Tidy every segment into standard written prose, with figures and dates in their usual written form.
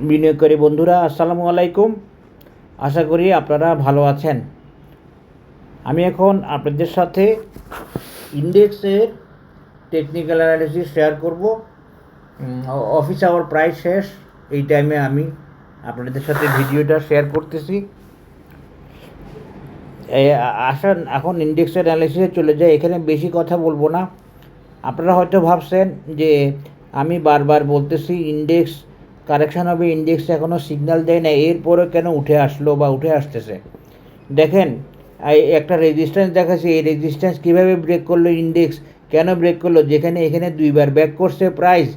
বিনিয়োগকারী বন্ধুরা, আসসালামু আলাইকুম। আশা করি আপনারা ভালো আছেন। আমি এখন আপনাদের সাথে ইন্ডেক্সের টেকনিক্যাল অ্যানালিসিস শেয়ার করব। অফিস আওয়ার প্রায় শেষ, এই টাইমে আমি আপনাদের সাথে ভিডিওটা শেয়ার করতেছি। আসেন এখন ইন্ডেক্সের অ্যানালিসিসে চলে যাই। এখানে বেশি কথা বলবো না। আপনারা হয়তো ভাবছেন যে আমি বারবার বলতেছি ইন্ডেক্স কারেকশান হবে, ইন্ডেক্স এখনও সিগন্যাল দেয় না, এরপরে কেন উঠে আসলো বা উঠে আসতেছে। দেখেন, একটা রেজিস্ট্যান্স দেখাচ্ছে, এই রেজিস্ট্যান্স কীভাবে ব্রেক করলো ইন্ডেক্স, কেন ব্রেক করলো, যেখানে এখানে দুইবার ব্যাক করছে প্রাইস,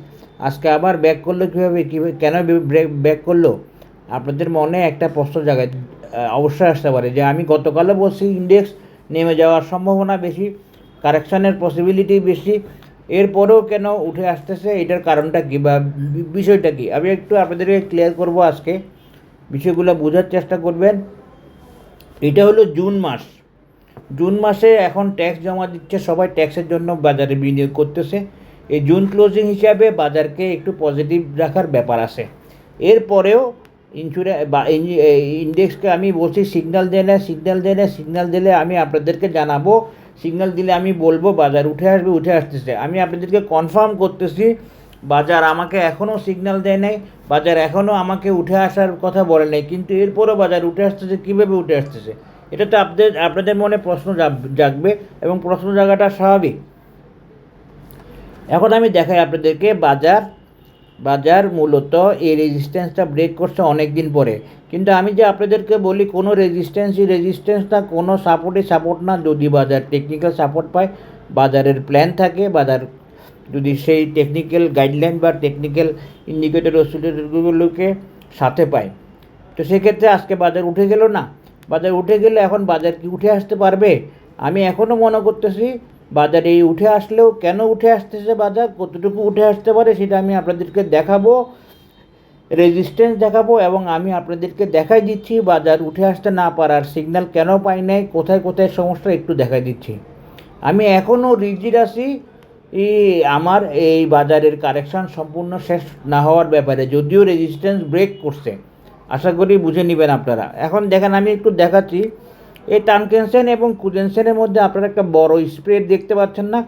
আজকে আবার ব্যাক করলো কীভাবে কেন ব্যাক করলো। আপনাদের মনে একটা প্রশ্ন জায়গায় অবশ্যই আসতে পারে যে আমি গতকালও বলছি ইন্ডেক্স নেমে যাওয়ার সম্ভাবনা বেশি, কারেকশানের পসিবিলিটি বেশি, এরপরেও কেন উঠে আসতেছে, এটার কারণটা কী বা বিষয়টা কী, আমি একটু আপনাদেরকে ক্লিয়ার করব আজকে। বিষয়গুলো বোঝার চেষ্টা করবেন। এটা হলো জুন মাস। জুন মাসে এখন ট্যাক্স জমা দিচ্ছে সবাই, ট্যাক্সের জন্য বাজারে বিনিয়োগ করতেছে। এই জুন ক্লোজিং হিসাবে বাজারকে একটু পজিটিভ রাখার ব্যাপার আছে। এরপরেও ইন্ডেক্সকে আমি বলছি সিগন্যাল সিগন্যাল দিলে আমি আপনাদেরকে জানাবো, সিগন্যাল দিলে আমি বলবো বাজার উঠে আসবে, উঠে আসতেছে। আমি আপনাদেরকে কনফার্ম করতেছি বাজার আমাকে এখনও সিগন্যাল দেয় নাই, বাজার এখনও আমাকে উঠে আসার কথা বলে নাই, কিন্তু এরপরও বাজার উঠে আসতেছে। কীভাবে উঠে আসতেছে, এটা তো আপনাদের মনে প্রশ্ন জাগবে, এবং প্রশ্ন জাগাটা স্বাভাবিক। এখন আমি দেখাই আপনাদেরকে বাজার মূলত এই রেজিস্ট্যান্সটা ব্রেক করছে অনেক দিন পরে। কিন্তু আমি যে আপনাদেরকে বলি কোনো রেজিস্ট্যান্স না, কোনো সাপোর্ট না। যদি বাজার টেকনিক্যাল সাপোর্ট পায়, বাজারের প্ল্যান থাকে, বাজার যদি সেই টেকনিক্যাল গাইডলাইন বা টেকনিক্যাল ইন্ডিকেটর অসিলেটরগুলোকে সাথে পায়, তো সেক্ষেত্রে আজকে বাজার উঠে গেল না। বাজার উঠে গেলে এখন বাজার কি উঠে আসতে পারবে? আমি এখনও মনে করতেছি বাজার এই উঠে আসলেও কেন উঠে আসতেছে, বাজার কতটুকু উঠে আসতে পারে সেটা আমি আপনাদেরকে দেখাবো, রেজিস্ট্যান্স দেখাবো, এবং আমি আপনাদেরকে দেখাই দিচ্ছি বাজার উঠে আসতে না পারার সিগন্যাল কেন পাই নাই, কোথায় কোথায় সমস্যা একটু দেখাই দিচ্ছি। আমি এখনও রিজিড আছি আমার এই বাজারের কারেকশান সম্পূর্ণ শেষ না হওয়ার ব্যাপারে, যদিও রেজিস্ট্যান্স ব্রেক করছে। আশা করি বুঝে নেবেন আপনারা। এখন দেখেন, আমি একটু দেখাচ্ছি এই টানকেনসেন এবং কুজেনসেনের মধ্যে আপনারা একটা বড় স্প্রেড দেখতে পাচ্ছেন না?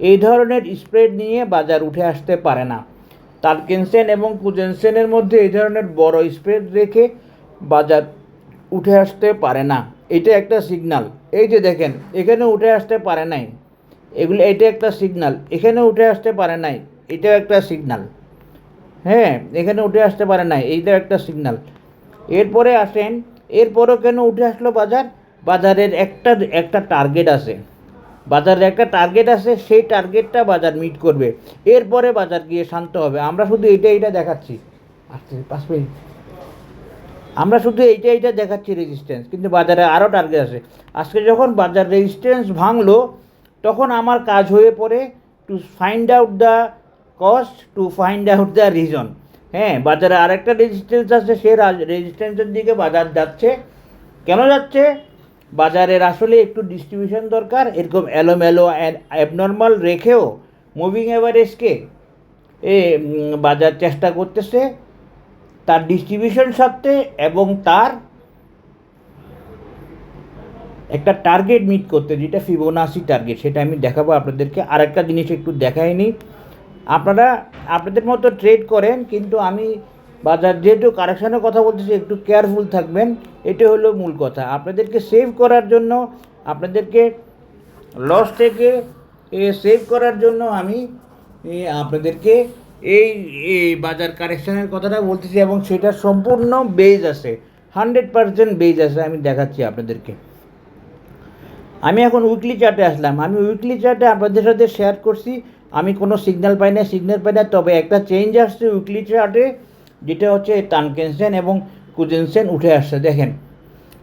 এই ধরনের স্প্রেড নিয়ে বাজার উঠে আসতে পারে না। টানকেনসেন এবং কুজেনসেনের মধ্যে এই ধরনের বড় স্প্রেড রেখে বাজার উঠে আসতে পারে না। এটা একটা সিগনাল। এই যে দেখেন, এখানে উঠে আসতে পারে নাই, এটা একটা সিগনাল। এখানে উঠে আসতে পারে নাই, এটাও একটা সিগনাল। হ্যাঁ, এখানে উঠে আসতে পারে নাই, এইটাও একটা সিগনাল। এরপরে আসেন, এরপরও কেন উঠে আসলো বাজার? বাজারের একটা টার্গেট আছে, সেই টার্গেটটা বাজার মিট করবে, এরপরে বাজার গিয়ে শান্ত হবে। আমরা শুধু এইটা দেখাচ্ছি, আসতে 5 মিনিট, আমরা শুধু এইটা দেখাচ্ছি রেজিস্ট্যান্স, কিন্তু বাজারে আরও টার্গেট আছে। আজকে যখন বাজার রেজিস্ট্যান্স ভাঙলো, তখন আমার কাজ হয়ে পড়ে to find out the cost, to find out the reason. হ্যাঁ, বাজারে আরেকটা রেজিস্ট্যান্স আছে, সে রেজিস্ট্যান্সের দিকে বাজার যাচ্ছে। কেন যাচ্ছে? বাজারের আসলে একটু ডিস্ট্রিবিউশন দরকার। এরকম এলোমেলো অ্যাবনর্মাল রেখেও মুভিং অ্যাভারেজকে বাজার চেষ্টা করতেছে তার ডিস্ট্রিবিউশন সাথে, এবং তার একটা টার্গেট মিট করতে, যেটা ফিবোনাসি টার্গেট, সেটা আমি দেখাবো আপনাদেরকে। আরেকটা জিনিস একটু দেখাইনি, আপনাদের মতো ট্রেড করেন, কিন্তু আমি বাজার যেহেতু কারেকশানের কথা বলতেছি, একটু কেয়ারফুল থাকবেন। এটা হলো মূল কথা। আপনাদেরকে সেভ করার জন্য, আপনাদেরকে লস থেকে সেভ করার জন্য আমি আপনাদেরকে এই বাজার কারেকশানের কথাটা বলতেছি, এবং সেটা সম্পূর্ণ বেজ আছে, 100% বেজ আছে। আমি দেখাচ্ছি আপনাদেরকে। আমি এখন উইকলি চার্টে আসলাম। আমি উইকলি চার্টে আপনাদের সাথে শেয়ার করছি, আমি কোনো সিগন্যাল পাই না, তবে একটা চেঞ্জ আসছে উইকলি চার্টে, যেটা হচ্ছে টানকেনসেন এবং কুজেনসেন উঠে আসছে। দেখেন,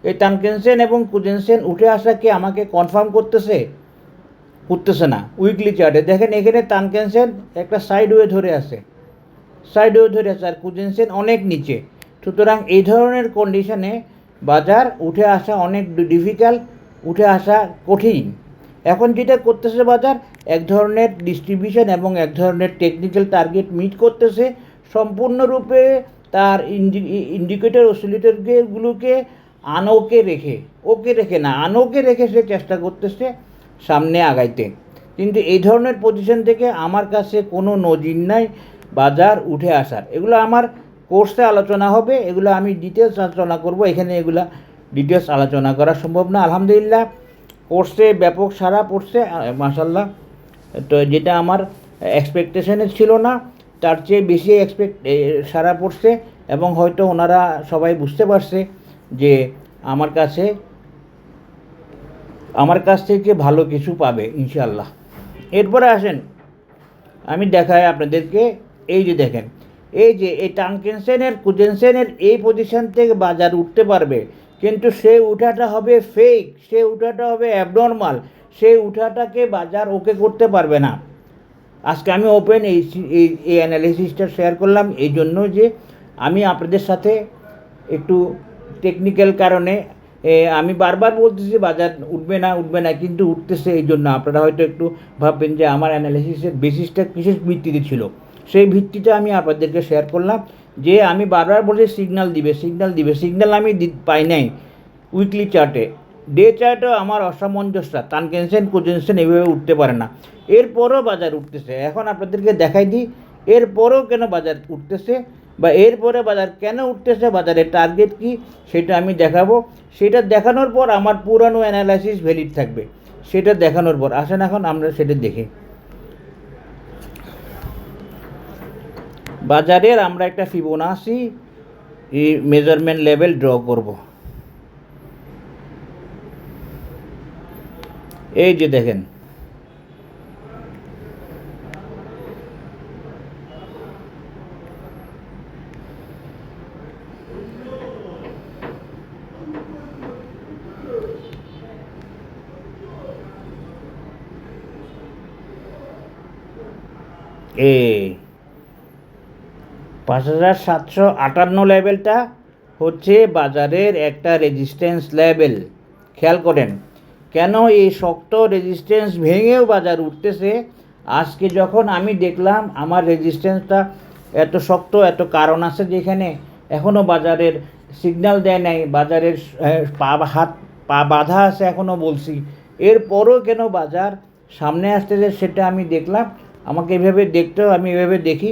এই টানকেনসেন এবং কুজেনসেন উঠে আসাকে আমাকে কনফার্ম করতেছে না। উইকলি চার্টে দেখেন, এখানে টানকেনসেন একটা সাইডওয়ে ধরে আছে, আর কুজেনসেন অনেক নিচে। সুতরাং এই ধরনের কন্ডিশনে বাজার উঠে আসা অনেক ডিফিকাল্ট, উঠে আসা কঠিন। এখন যেটা করতেছে বাজার, এক ধরনের ডিস্ট্রিবিউশন এবং এক ধরনের টেকনিক্যাল টার্গেট মিট করতেছে, সম্পূর্ণরূপে তার ইন্ডিকেটর অসিলেটরগুলোকে আনওকে রেখে না আনওকে রেখে সে চেষ্টা করতেছে সামনে আগাইতে। কিন্তু এই ধরনের পজিশন থেকে আমার কাছে কোনো নজির নাই বাজার উঠে আসার। এগুলো আমার কোর্সে আলোচনা হবে, এগুলো আমি ডিটেলস আলোচনা করব, এখানে এগুলা ডিটেলস আলোচনা করা সম্ভব না। আলহামদুলিল্লাহ কোর্সে ব্যাপক সাড়া পড়ছে মাশাল্লাহ। তো যেটা আমার এক্সপেকটেশনে ছিল না তার চেয়ে বেশি সাড়া পড়ছে, এবং হয়তো ওনারা সবাই বুঝতে পারছে যে আমার কাছ থেকে ভালো কিছু পাবে ইনশাআল্লাহ। এরপরে আসেন আমি দেখাই আপনাদেরকে, এই যে দেখেন এই যে এই কুজেনসেনের এই পজিশন থেকে বাজার উঠতে পারবে, কিন্তু সেই উঠাটা হবে ফেক, সেই উঠাটা হবে অ্যাবনর্মাল, সেই উঠাটাকে বাজার ওকে করতে পারবে না। আজকে আমি ওপেন এই অ্যানালিসিসটা শেয়ার করলাম এই জন্য যে আমি আপনাদের সাথে একটু টেকনিক্যাল কারণে আমি বারবার বলতেছি বাজার উঠবে না, কিন্তু উঠতেছে। এই জন্য আপনারা হয়তো একটু ভাববেন যে আমার অ্যানালিসিসের বেসিসটা কিসের ভিত্তিতে ছিল, সেই ভিত্তিটা আমি আপনাদেরকে শেয়ার করলাম। যে আমি বারবার বলছি সিগন্যাল আমি পাই নাই উইকলি চার্টে, ডে চার্টেও আমার অসামঞ্জস্য, টানকেনসেন কুজেনসেন এইভাবে উঠতে পারে না, এরপরও বাজার উঠতেছে। এখন আপনাদেরকে দেখাই দিই এরপরও কেন বাজার উঠতেছে, বা এরপরে বাজার কেন উঠতেছে, বাজারের টার্গেট কি সেটা আমি দেখাবো। সেটা দেখানোর পর আমার পুরানো অ্যানালাইসিস ভ্যালিড থাকবে, সেটা দেখানোর পর আসেন এখন আমরা সেটা দেখি। বাজারের আমরা একটা ফিবোনাসি মেজারমেন্ট লেভেল ড্র করব। এই যে দেখেন এই 5758 লেভেলটা হচ্ছে বাজারের একটা রেজিস্ট্যান্স লেভেল। খেয়াল করেন কেন এই শক্ত রেজিস্ট্যান্স ভেঙেও বাজার উঠতেছে। আজকে যখন আমি দেখলাম আমার রেজিস্ট্যান্সটা এত শক্ত, এত কারণ আছে যেখানে এখনও বাজারের সিগন্যাল দেয় নাই, বাজারের পা বাঁধা আছে এখনও বলছি, এরপরও কেন বাজার সামনে আসতেছে সেটা আমি দেখলাম। আমাকে এভাবে দেখতেও আমি এভাবে দেখি।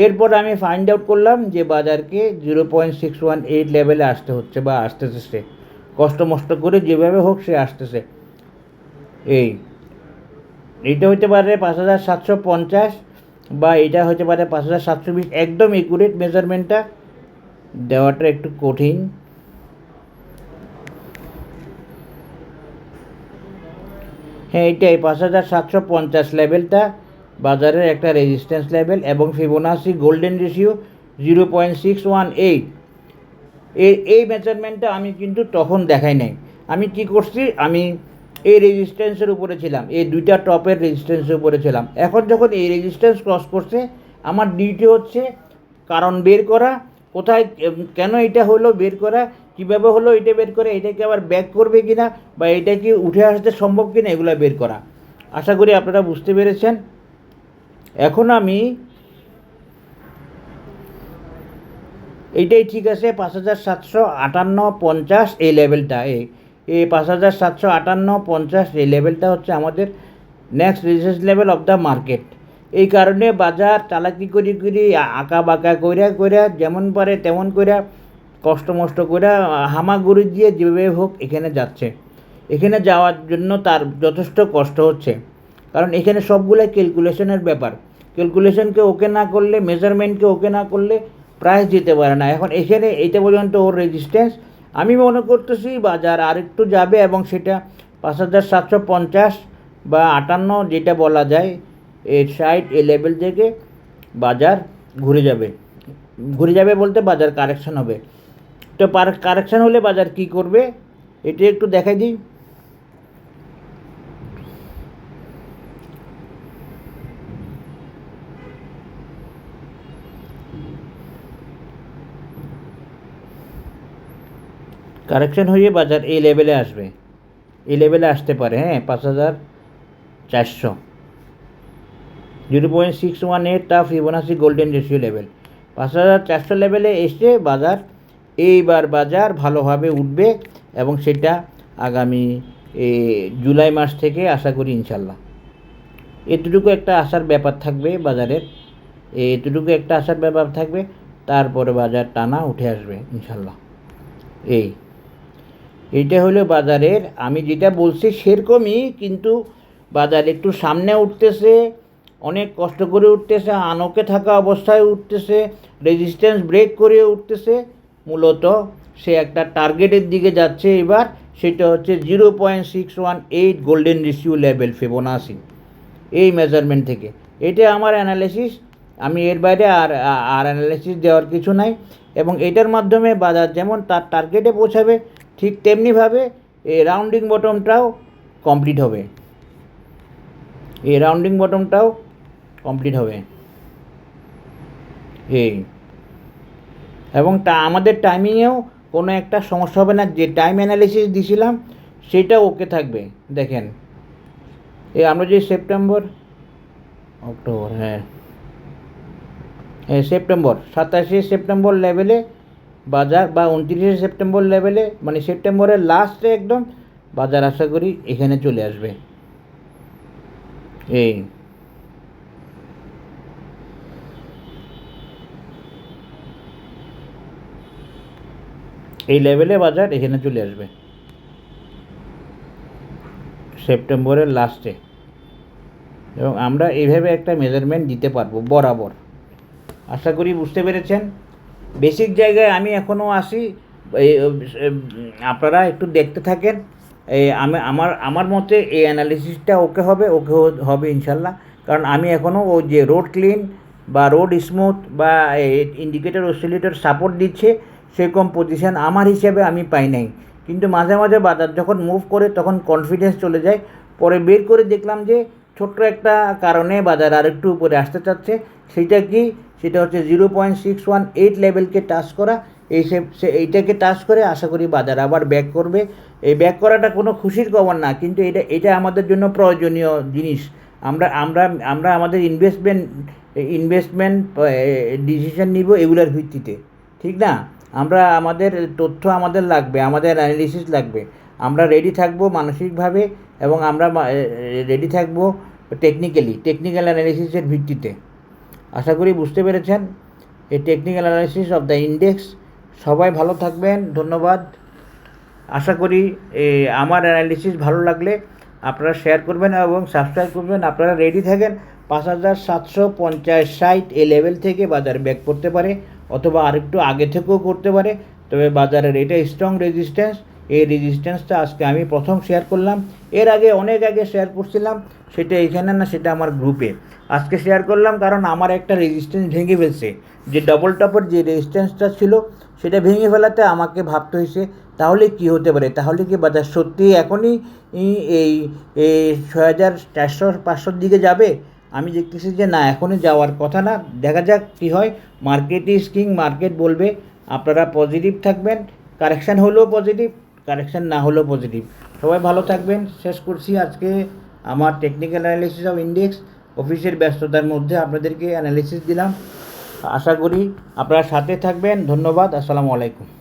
এরপর আমি ফাইন্ড আউট করলাম যে বাজারকে 0.618 লেভেলে আসতে হচ্ছে বা আসতেছে, সে কষ্ট মষ্ট করে যেভাবে হোক সে আসতেছে। এইটা হতে পারে 5750 বা এটা হতে পারে 5720, একদম একুরেট মেজারমেন্টটা দেওয়াটা একটু কঠিন। হ্যাঁ, এইটাই 5750 লেভেলটা বাজারের একটা রেজিস্ট্যান্স লেভেল, এবং ফিবোনাসি গোল্ডেন রেশিও 0.618। এই মেজারমেন্টটা আমি কিন্তু তখন দেখাই নাই। আমি কি করছি, আমি এই রেজিস্ট্যান্সের উপরে ছিলাম, এই দুইটা টপের রেজিস্ট্যান্সের উপরে ছিলাম। এখন যখন এই রেজিস্ট্যান্স ক্রস করছে আমার ডিউটি হচ্ছে কারণ বের করা, কোথায় কেন এটা হলো বের করা, কীভাবে হলো এটা বের করে, এটাকে আবার ব্যাক করবে কিনা বা এটা কি উঠে আসতে সম্ভব কিনা, এগুলো বের করা। আশা করি আপনারা বুঝতে পেরেছেন। এখন আমি এইটাই ঠিক আছে 5758-50 এই লেভেলটা, এই 5758-50 এই লেভেলটা হচ্ছে আমাদের next resistance level of the market. এই কারণে বাজার চালাকি করি আঁকা বাঁকা কইরা যেমন পারে তেমন কইরা কষ্ট মষ্ট কইরা হামাগুড়ি দিয়ে যেভাবে হোক এখানে যাচ্ছে। এখানে যাওয়ার জন্য তার যথেষ্ট কষ্ট হচ্ছে, কারণ এখানে সবগুলো ক্যালকুলেশনের ব্যাপার। ক্যালকুলেশনকে ওকে না করলে, মেজারমেন্টকে ওকে না করলে প্রাইস যেতে পারে না। এখন এখানে এইটা পর্যন্ত ওর রেজিস্ট্যান্স, আমি মনে করতেছি বাজার আরেকটু যাবে এবং সেটা 5750 বা 58 যেটা বলা যায়, এই 60 এই লেভেল থেকে বাজার ঘুরে যাবে বলতে বাজার কারেকশন হবে। তো কারেকশন হলে বাজার কি করবে এটা একটু দেখাই দিই। কারেকশন হয়ে বাজার এই লেভেলে আসবে, এই লেভেলে আসতে পারে। হ্যাঁ, 5400 0.618 টা ফিবোনাসি গোল্ডেন রেশিও লেভেল। ৫,৪০০ লেভেলে এসে এইবার বাজার ভালোভাবে উঠবে এবং সেটা আগামী জুলাই মাস থেকে আশা করি ইনশাল্লাহ। এতটুকু একটা আশার ব্যাপার থাকবে বাজারের, এতটুকু একটা আশার ব্যাপার থাকবে, তারপরে বাজার টানা উঠে আসবে ইনশাল্লাহ। এইটা হলো বাজারের, আমি যেটা বলছি সেরকমই, কিন্তু বাজার একটু সামনে উঠতেছে, অনেক কষ্ট করে উঠতেছে, আনকে থাকা অবস্থায় উঠতেছে, রেজিস্ট্যান্স ব্রেক করে উঠতেছে। মূলত সে একটা টার্গেটের দিকে যাচ্ছে এবার, সেটা হচ্ছে 0.618 গোল্ডেন রেশিও লেভেল ফিবোনাচি, এই মেজারমেন্ট থেকে। এটা আমার অ্যানালিসিস, আমি এর বাইরে আর অ্যানালিসিস দেওয়ার কিছু নাই। এবং এটার মাধ্যমে বাজার যেমন তার টার্গেটে পৌঁছাবে, ঠিক তেমনিভাবে এই রাউন্ডিং বটমটাও কমপ্লিট হবে, এবং আমাদের টাইমিংয়েও কোনো একটা সমস্যা হবে না। যে টাইম অ্যানালিসিস দিছিলাম সেটা ওকে থাকবে। দেখেন আমরা যে সেপ্টেম্বর, অক্টোবর, সেপ্টেম্বর 27 সেপ্টেম্বর লেভেলে বাজার, বা 29 সেপ্টেম্বর লেভেলে, মানে সেপ্টেম্বরের লাস্টে একদম বাজার আশা করি এখানে চলে আসবে। এই লেভেলে বাজার এখানে চলে আসবে সেপ্টেম্বরের লাস্টে, এবং আমরা এইভাবে একটা মেজারমেন্ট দিতে পারবো বরাবর। আশা করি বুঝতে পেরেছেন। বেসিক জায়গায় আমি এখনও আসি, আপনারা একটু দেখতে থাকেন। আমার মতে এই অ্যানালিসিসটা ওকে হবে ইনশাল্লাহ। কারণ আমি এখনও ওই যে রোড ক্লিন বা রোড স্মুথ বা ইন্ডিকেটর অসিলেটর সাপোর্ট দিচ্ছে সেরকম পজিশান আমার হিসেবে আমি পাই নাই। কিন্তু মাঝে মাঝে বাজার যখন মুভ করে তখন কনফিডেন্স চলে যায়। পরে বের করে দেখলাম যে ছোট্ট একটা কারণে বাজার আরেকটু উপরে আসতে চাচ্ছে। সেটা হচ্ছে 0.618 লেভেলকে টাচ করা। এইটাকে টাচ করে আশা করি বাজার আবার ব্যাক করবে। এই ব্যাক করাটা কোনো খুশির খবর না, কিন্তু এটা আমাদের জন্য প্রয়োজনীয় জিনিস। আমরা আমাদের ইনভেস্টমেন্ট ডিসিশন নিব এগুলোর ভিত্তিতে, ঠিক না? আমাদের তথ্য আমাদের লাগবে, আমাদের অ্যানালিসিস লাগবে। আমরা রেডি থাকবো মানসিকভাবে, এবং আমরা রেডি থাকবো টেকনিক্যাল অ্যানালিসিসের ভিত্তিতে। আশা করি বুঝতে পেরেছেন এই technical analysis of the index. সবাই ভালো থাকবেন, ধন্যবাদ। আশা করি আমার অ্যানালিসিস ভালো লাগলে আপনারা শেয়ার করবেন এবং সাবস্ক্রাইব করবেন। আপনারা রেডি থাকেন। 5,750-60 এই লেভেল থেকে বাজার ব্যাক করতে পারে, অথবা আরেকটু আগে থেকেও করতে পারে। তবে বাজারের এটা স্ট্রং রেজিস্ট্যান্স। এই রেজিস্ট্যান্সটা আজকে আমি প্রথম শেয়ার করলাম। এর আগে অনেক আগে শেয়ার করছিলাম, সেটা এখানে না, সেটা আমার গ্রুপে। আজকে শেয়ার করলাম কারণ আমার একটা রেজিস্ট্যান্স ভেঙে ফেলছে। যে ডবল টপের যে রেজিস্ট্যান্সটা ছিল সেটা ভেঙে ফেলাতে আমাকে ভাবতে হয়েছে তাহলে কি হতে পারে, তাহলে কি বাজার সত্যি এখনই এই 6,400-500 দিকে যাবে? আমি দেখতেছি যে না, এখনই যাওয়ার কথা না। দেখা যাক কী হয়। মার্কেট ইজ কিং, মার্কেট বলবে। আপনারা পজিটিভ থাকবেন, কারেকশান হলেও পজিটিভ, কারেকশান না হলেও পজিটিভ। সবাই ভালো থাকবেন। শেষ করছি আজকে আমার টেকনিক্যাল অ্যানালিসিস অফ ইন্ডেক্স। অফিসের ব্যস্ততার মধ্যে আপনাদেরকে অ্যানালিসিস দিলাম। আশা করি আপনারা সাথে থাকবেন। ধন্যবাদ। আসসালামু আলাইকুম।